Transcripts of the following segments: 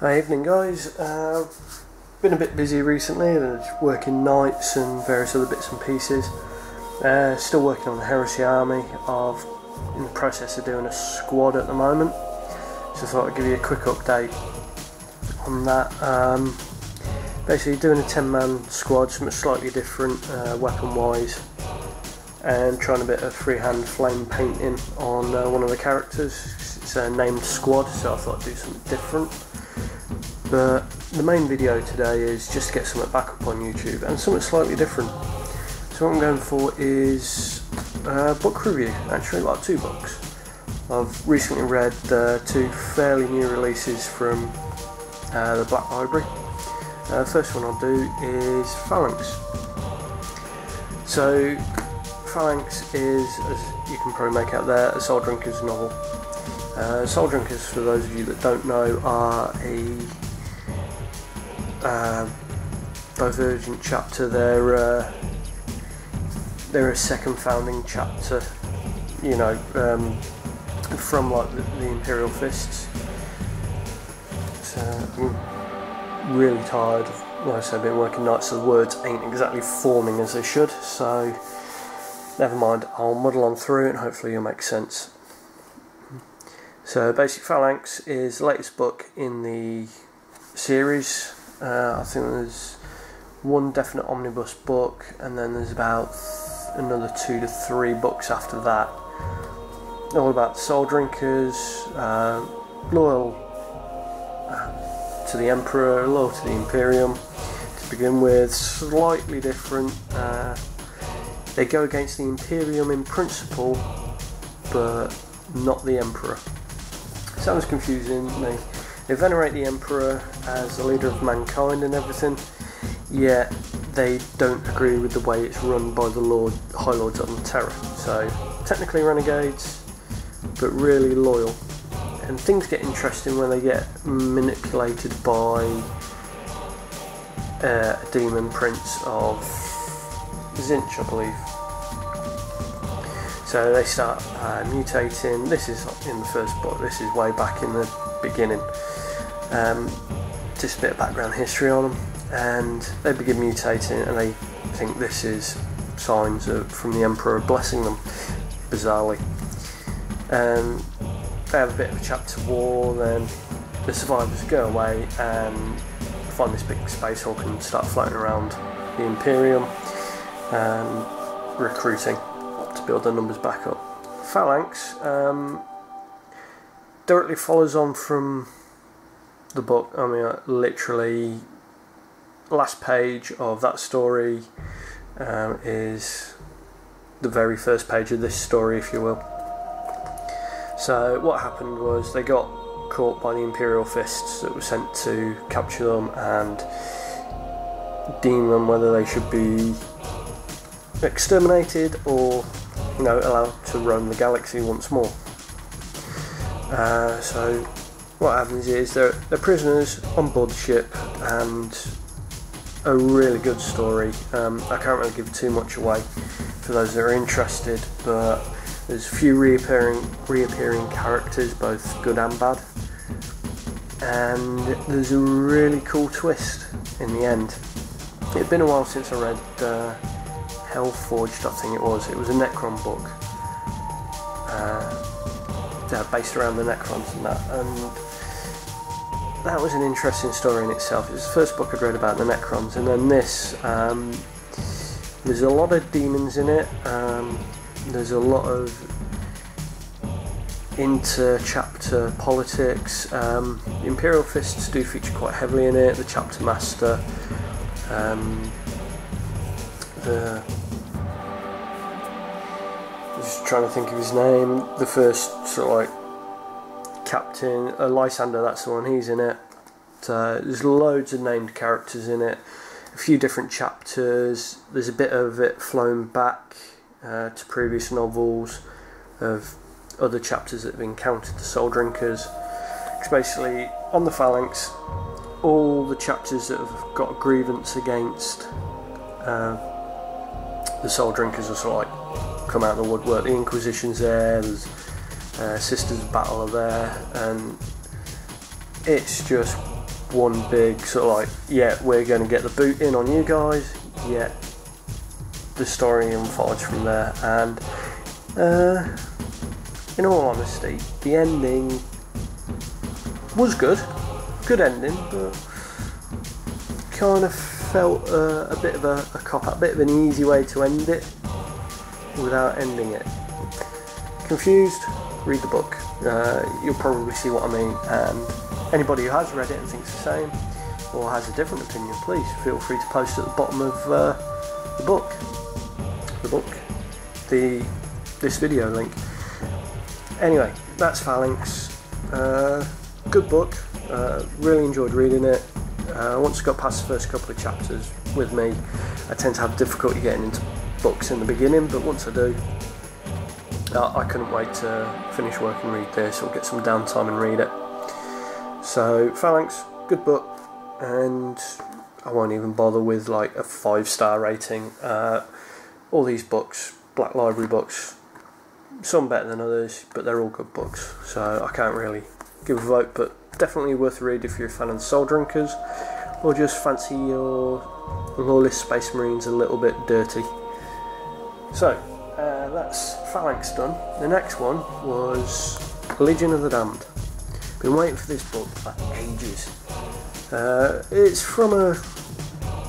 Hi, evening guys. Been a bit busy recently, working nights and various other bits and pieces. Still working on the Heresy Army. In the process of doing a squad at the moment, so I thought I'd give you a quick update on that. Basically doing a 10-man squad, something slightly different weapon wise, and trying a bit of freehand flame painting on one of the characters. It's a named squad, so I thought I'd do something different. But the main video today is just to get something back up on YouTube and something slightly different. So what I'm going for is a book review, actually, like 2 books. I've recently read 2 fairly new releases from the Black Library. The first one I'll do is Phalanx. So Phalanx is, as you can probably make out there, a Soul Drinkers novel. Soul Drinkers, for those of you that don't know, are a divergent chapter. They're a second founding chapter, you know, from like the Imperial Fists. So I'm really tired. Like I said, I've been working nights, so the words ain't exactly forming as they should, so never mind, I'll muddle on through it and hopefully it'll make sense. So Basic Phalanx is the latest book in the series. I think there's one definite omnibus book, and then there's about another 2 to 3 books after that. All about the Soul Drinkers, loyal to the Emperor, loyal to the Imperium to begin with, slightly different. They go against the Imperium in principle, but not the Emperor. Sounds confusing. They venerate the Emperor as the leader of mankind and everything, yet they don't agree with the way it's run by the High Lords on the Terror. So technically renegades, but really loyal. And things get interesting when they get manipulated by a demon prince of Zinch, I believe. So they start mutating. This is in the first book, this is way back in the beginning. Just a bit of background history on them, and they begin mutating, and they think this is signs from the Emperor blessing them, bizarrely. They have a bit of a chapter war, then the survivors go away and find this big space hulk and start floating around the Imperium, recruiting to build their numbers back up. Phalanx directly follows on from the book. I mean, literally last page of that story is the very first page of this story, if you will. So what happened was they got caught by the Imperial Fists that were sent to capture them and deem them whether they should be exterminated or, you know, allowed to roam the galaxy once more. So what happens is they're prisoners on board the ship, and a really good story. I can't really give too much away for those that are interested, but there's a few reappearing characters, both good and bad, and there's a really cool twist in the end. It'd been a while since I read Hellforged, I think it was. It was a Necron book, based around the Necrons and that, and that was an interesting story in itself. It was the first book I'd read about the Necrons, and then this, there's a lot of demons in it, there's a lot of inter-chapter politics. The Imperial Fists do feature quite heavily in it, the chapter master, just trying to think of his name, the first sort of like captain, Lysander, that's the one, he's in it. There's loads of named characters in it, a few different chapters. There's a bit of it flown back to previous novels of other chapters that have encountered the Soul Drinkers. Because basically on the Phalanx, all the chapters that have got a grievance against the Soul Drinkers are sort of like come out of the woodwork. The Inquisition's there, there's Sisters of Battle are there, and it's just one big sort of like, yeah, we're going to get the boot in on you guys, yet the story unfolds from there. And in all honesty, the ending was good ending, but kind of felt a bit of a cop-out, a bit of an easy way to end it without ending it. Confused? Read the book. You'll probably see what I mean, and anybody who has read it and thinks the same or has a different opinion, please feel free to post at the bottom of this video link. Anyway, that's Phalanx. Good book. Really enjoyed reading it. Once I got past the first couple of chapters with me, I tend to have difficulty getting into books in the beginning, but once I do, I couldn't wait to finish work and read this, or get some downtime and read it. So Phalanx, good book, and I won't even bother with like a 5-star rating. All these books, Black Library books, some better than others, but they're all good books, so I can't really give a vote, but definitely worth a read if you're a fan of the Soul Drinkers, or just fancy your lawless Space Marines a little bit dirty. So that's Phalanx done. The next one was Legion of the Damned. Been waiting for this book for ages. It's from a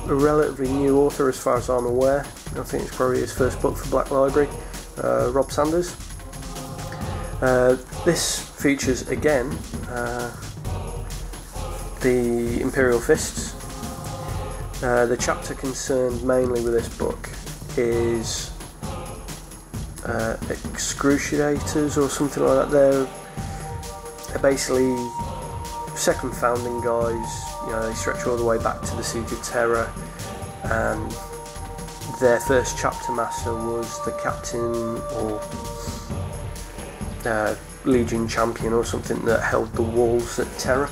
relatively new author as far as I'm aware. I think it's probably his first book for Black Library, Rob Sanders. This features again the Imperial Fists. The chapter concerned mainly with this book is Excruciators or something like that. They're basically second founding guys. You know, they stretch all the way back to the Siege of Terror, and their first chapter master was the captain or Legion champion or something that held the walls at Terror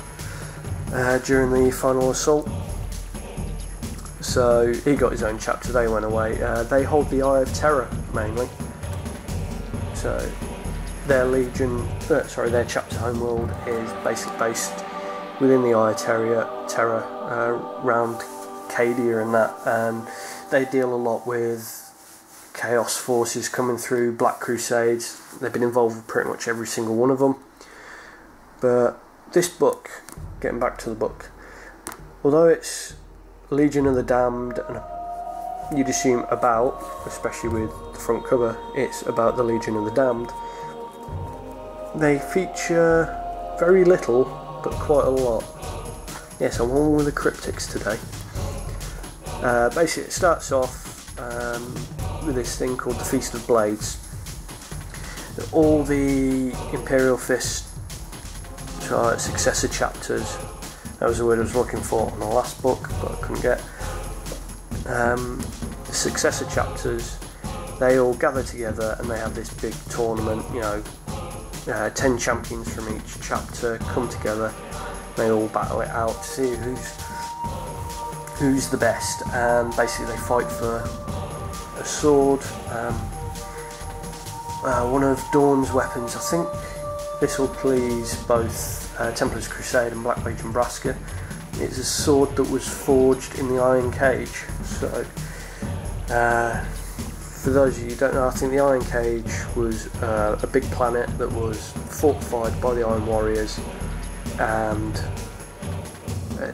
during the final assault. So he got his own chapter, they went away. They hold the Eye of Terror mainly. So their Legion, their chapter homeworld is basically based within the Eye of Terror around Cadia and that, and they deal a lot with Chaos forces coming through, Black Crusades. They've been involved with pretty much every single one of them. But this book, getting back to the book, although it's Legion of the Damned, and you'd assume about, especially with the front cover, it's about the Legion of the Damned, they feature very little, but quite a lot. Yes, I'm on with the cryptics today. Basically, it starts off with this thing called the Feast of Blades. All the Imperial Fist successor chapters, that was the word I was looking for on the last book, but I couldn't get. The successor chapters, they all gather together and they have this big tournament. 10 champions from each chapter come together. They all battle it out to see who's the best, and basically they fight for a sword. One of Dawn's weapons, I think this will please both Templar's Crusade and Black Legion Braska. It's a sword that was forged in the Iron Cage. So for those of you who don't know, I think the Iron Cage was a big planet that was fortified by the Iron Warriors, and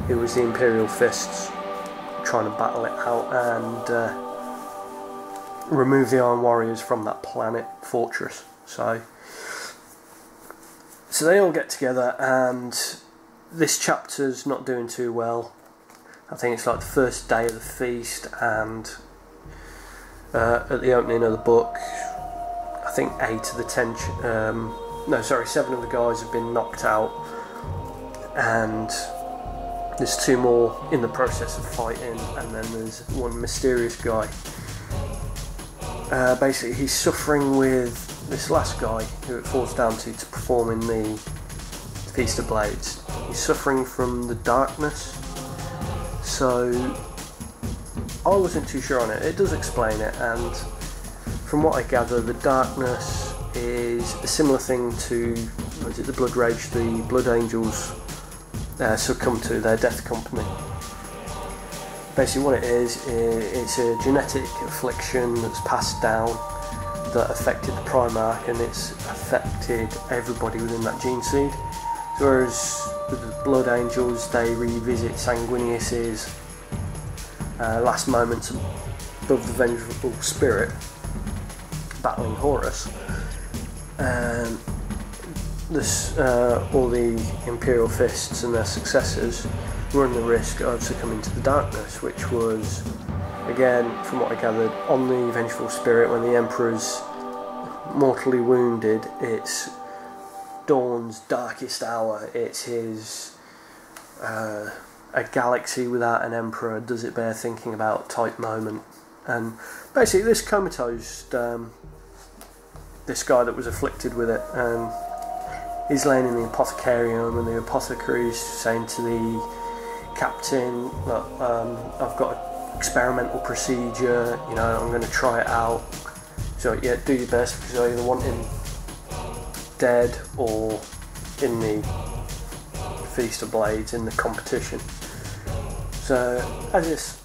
it was the Imperial Fists trying to battle it out and remove the Iron Warriors from that planet fortress. So they all get together, and this chapter's not doing too well. I think it's like the first day of the feast, and at the opening of the book, I think 7 of the guys have been knocked out, and there's 2 more in the process of fighting, and then there's one mysterious guy. Basically, he's suffering with this last guy who it falls down to perform in the Feast of Blades. He's suffering from the darkness, so I wasn't too sure on it. It does explain it, and from what I gather, the darkness is a similar thing to, the Blood Rage, the Blood Angels succumb to their death company. Basically what it is, it's a genetic affliction that's passed down that affected the Primarch, and it's affected everybody within that gene seed. So whereas with the Blood Angels, they revisit Sanguinius's last moments above the vengeful spirit, battling Horus. All the Imperial Fists and their successors run the risk of succumbing to the darkness, which was, again, from what I gathered, on the vengeful spirit. When the Emperor's mortally wounded, it's Dawn's darkest hour. It's his a galaxy without an emperor, does it bear thinking about type moment. And basically this comatose this guy that was afflicted with it, he's laying in the apothecarium, and the apothecary's saying to the captain, look, I've got an experimental procedure, you know, I'm going to try it out, so yeah, do your best, because I either want him dead or in the Feast of Blades, in the competition. So as this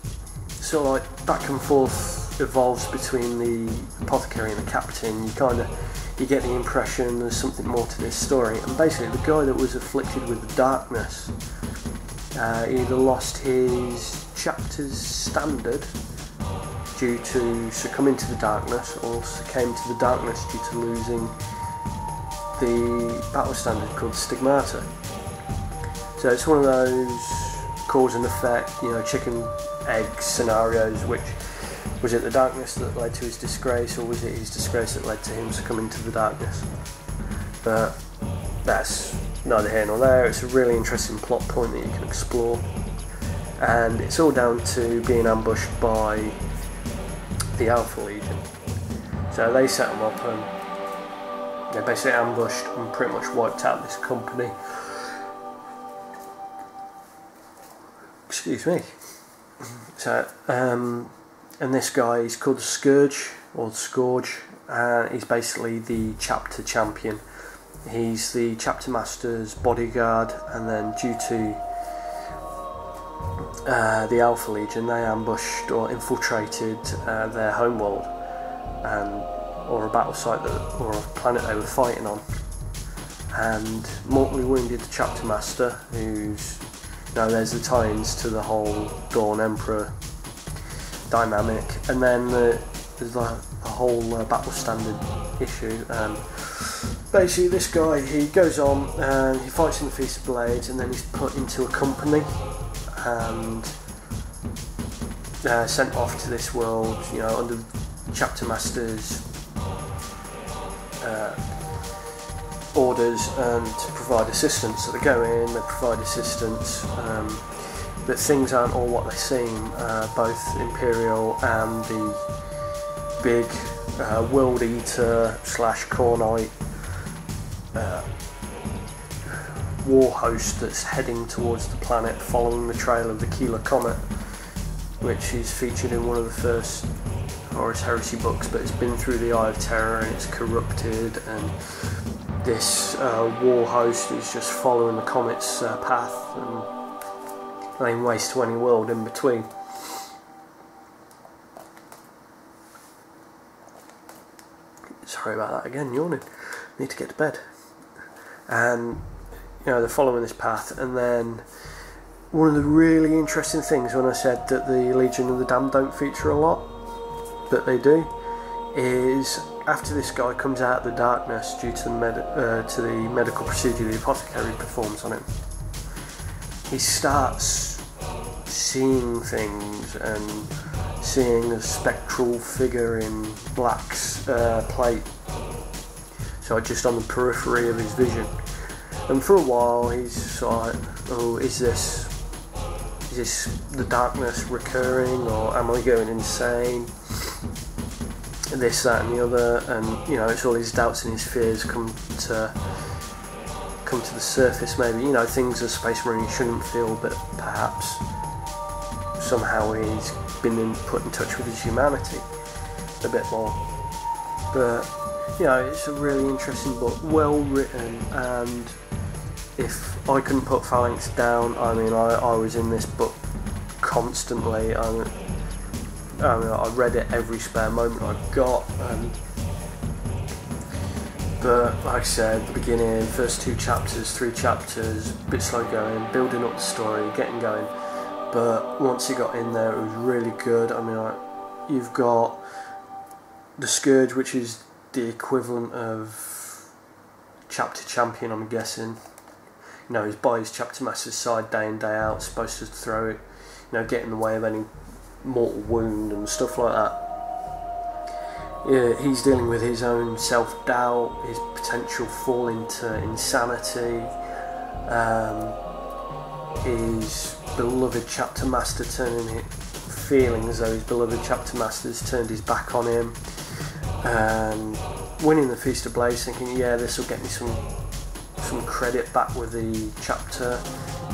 sort of like back and forth evolves between the apothecary and the captain, you get the impression there's something more to this story. And basically the guy that was afflicted with the darkness either lost his chapter's standard due to succumbing to the darkness, or succumbed to the darkness due to losing the battle standard called Stigmata. So it's one of those cause and effect, you know, chicken egg scenarios. Which was it the darkness that led to his disgrace, or was it his disgrace that led to him succumbing to the darkness? But that's neither here nor there. It's a really interesting plot point that you can explore, and it's all down to being ambushed by the Alpha Legion. So they set them up, and they basically ambushed and pretty much wiped out this company. Excuse me. So, and this guy is called the Scourge, or the Scourge, and he's basically the chapter champion. He's the chapter master's bodyguard, and then due to the Alpha Legion, they ambushed or infiltrated their homeworld, or a battle site or a planet they were fighting on, and mortally wounded the chapter master, who's, now there's the tie-ins to the whole Dawn Emperor dynamic, and then there's the whole battle standard issue. Basically this guy, he goes on and he fights in the Feast of Blades, and then he's put into a company and sent off to this world, you know, under the chapter master's orders, and to provide assistance. So they go in, they provide assistance, but things aren't all what they seem. Both Imperial and the big World Eater / Cornite war host that's heading towards the planet, following the trail of the Keeler Comet, which is featured in one of the first Horus Heresy books, but it's been through the Eye of Terror and it's corrupted, and this war host is just following the comet's path and laying waste to any world in between. Sorry about that again, yawning. Need to get to bed. And you know, they're following this path, and then one of the really interesting things, when I said that the Legion of the Damned don't feature a lot, but they do, is after this guy comes out of the darkness due to the medical procedure the apothecary performs on him, he starts seeing things and seeing a spectral figure in Black's plate, so just on the periphery of his vision. And for a while he's sort of like, oh, is this the darkness recurring, or am I going insane? This, that and the other, and you know, it's all his doubts and his fears come to the surface. Maybe, you know, things a Space Marine shouldn't feel, but perhaps somehow he's been put in touch with his humanity a bit more. But you know, it's a really interesting book, well written, and if I couldn't put Phalanx down, I mean, I was in this book constantly. I mean, I read it every spare moment I got. But like I said, the beginning, first 2 chapters, 3 chapters, a bit slow going, building up the story, getting going. But once it got in there, it was really good. I mean, you've got the Scourge, which is the equivalent of chapter champion, I'm guessing. You know, he's by his chapter master's side day in, day out, supposed to throw it, you know, get in the way of any mortal wound and stuff like that. Yeah, he's dealing with his own self-doubt, his potential fall into insanity, his beloved chapter master feeling as though his beloved chapter master's turned his back on him, and winning the Feast of Blaze, thinking, yeah, this will get me some credit back with the chapter,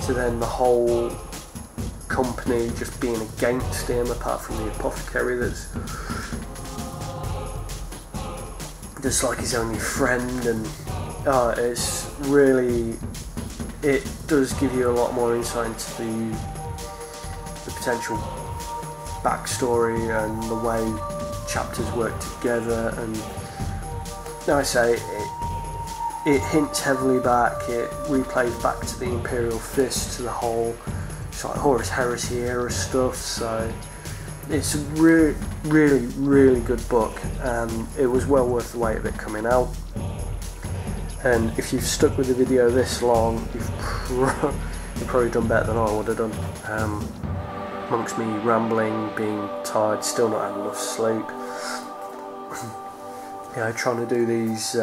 to then the whole company just being against him, apart from the apothecary that's like his only friend. And it's really, it does give you a lot more insight into the potential backstory and the way chapters work together. And like I say, it hints heavily back, it replays back to the Imperial Fist, to the whole like Horus Heresy era stuff. So it's a really good book, and it was well worth the wait of it coming out. And if you've stuck with the video this long, you've probably done better than I would have done. Amongst me rambling, being tired, still not having enough sleep, you know, trying to do these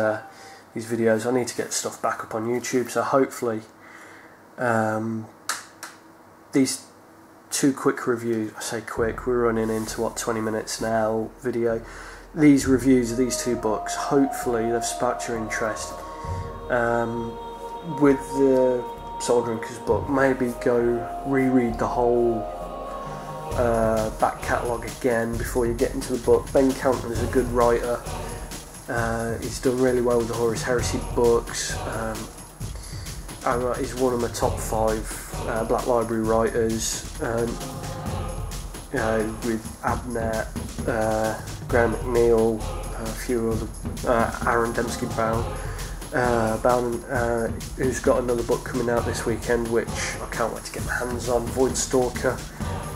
videos, I need to get stuff back up on YouTube. So hopefully these 2 quick reviews, I say quick, we're running into what, 20 minutes now video. These reviews of these 2 books, hopefully they've sparked your interest. With the Soul Drinkers book, maybe go reread the whole back catalogue again before you get into the book. Ben Counter is a good writer. He's done really well with the Horus Heresy books. He's one of my top 5 Black Library writers, you know, with Abnett, Graham McNeil, a few other, Aaron Dembski-Brown, who's got another book coming out this weekend, which I can't wait to get my hands on, Voidstalker.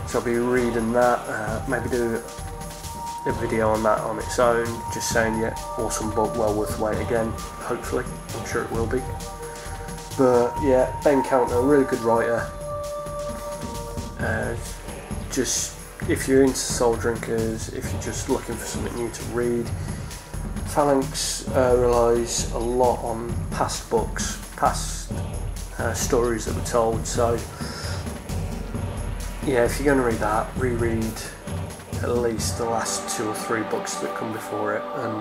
So I'll be reading that, maybe do a video on that on its own, just saying, yeah, awesome book, well worth the wait again, hopefully, I'm sure it will be. But yeah, Ben Counter, a really good writer. Just, if you're into Soul Drinkers, if you're just looking for something new to read, Phalanx relies a lot on past books, past stories that were told. So yeah, if you're going to read that, reread at least the last 2 or 3 books that come before it, and,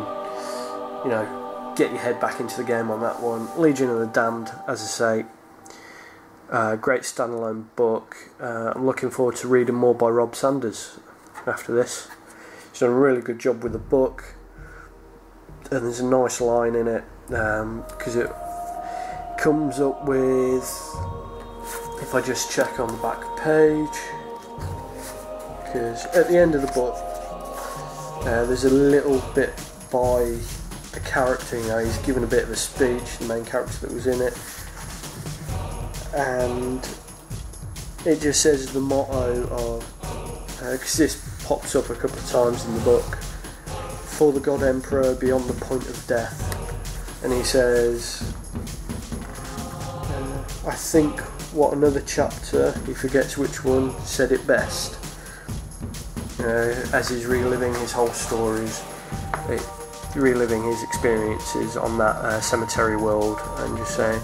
you know, get your head back into the game on that one. Legion of the Damned, as I say, great standalone book. I'm looking forward to reading more by Rob Sanders after this. He's done a really good job with the book, and there's a nice line in it, because it comes up with, if I just check on the back page, because at the end of the book there's a little bit by a character, you know, he's given a bit of a speech, the main character that was in it, and it just says the motto of, because this pops up a couple of times in the book, for the God Emperor beyond the point of death, and he says, I think what another chapter, he forgets which one, said it best, as he's reliving his whole stories, reliving his experiences on that cemetery world, and just saying,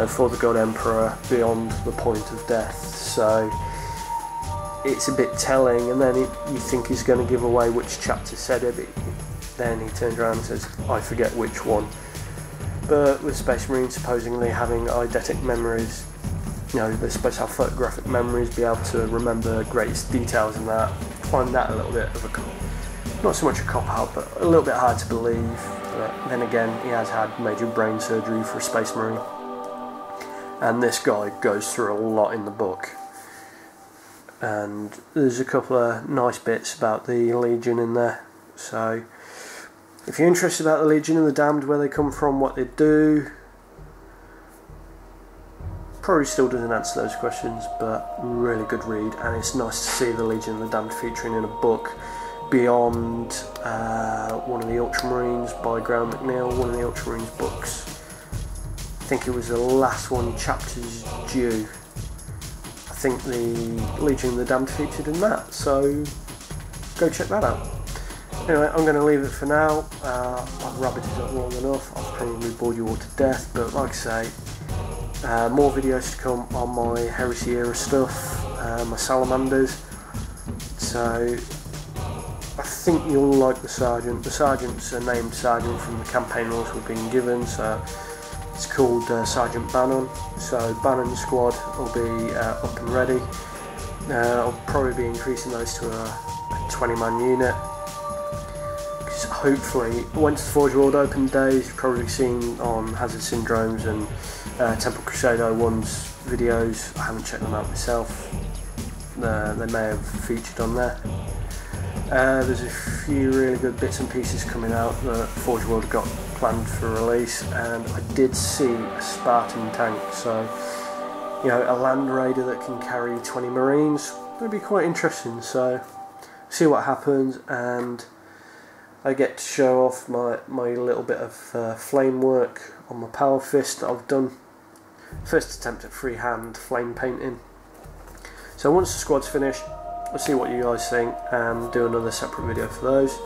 for the God Emperor beyond the point of death. So it's a bit telling, and then you think he's going to give away which chapter said it, but then he turns around and says, I forget which one. But with Space Marines supposedly having eidetic memories, you know, they're supposed to have photographic memories, be able to remember greatest details in that. I find that a little bit of a, not so much a cop-out, but a little bit hard to believe. But then again, he has had major brain surgery for a Space Marine. and this guy goes through a lot in the book. And there's a couple of nice bits about the Legion in there. So if you're interested about the Legion and the Damned, where they come from, what they do, probably still doesn't answer those questions, but really good read, and it's nice to see the Legion and the Damned featuring in a book beyond one of the Ultramarines by Graham McNeil, one of the Ultramarines books. I think it was the last one, chapters due. I think the Legion and the Damned featured in that, so go check that out. Anyway, I'm going to leave it for now. I've rabbited it long enough. I've probably bored you all to death, but like I say, more videos to come on my Heresy era stuff, my Salamanders. So I think you'll like the Sergeant. The Sergeant's a named Sergeant from the campaign rules we've been given, so it's called Sergeant Bannon. So Bannon's squad will be up and ready. I'll probably be increasing those to a 20-man unit. Because hopefully, once the Forge World Open days, you've probably seen on Hazard Syndromes and Temple Crusade 01's videos. I haven't checked them out myself. They may have featured on there. There's a few really good bits and pieces coming out that Forge World got planned for release, and I did see a Spartan tank, so you know, a Land Raider that can carry 20 Marines would be quite interesting. So see what happens, and I get to show off my little bit of flame work on my Power Fist that I've done. First attempt at freehand flame painting. So once the squad's finished, I'll see what you guys think and do another separate video for those.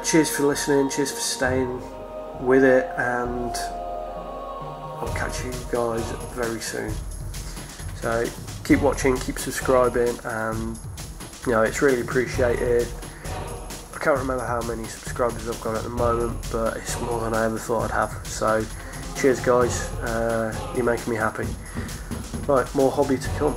Cheers for listening, cheers for staying with it, and I'll catch you guys very soon. So keep watching, keep subscribing, and you know, it's really appreciated. I can't remember how many subscribers I've got at the moment, but it's more than I ever thought I'd have. So cheers guys, you're making me happy. Right, more hobby to come.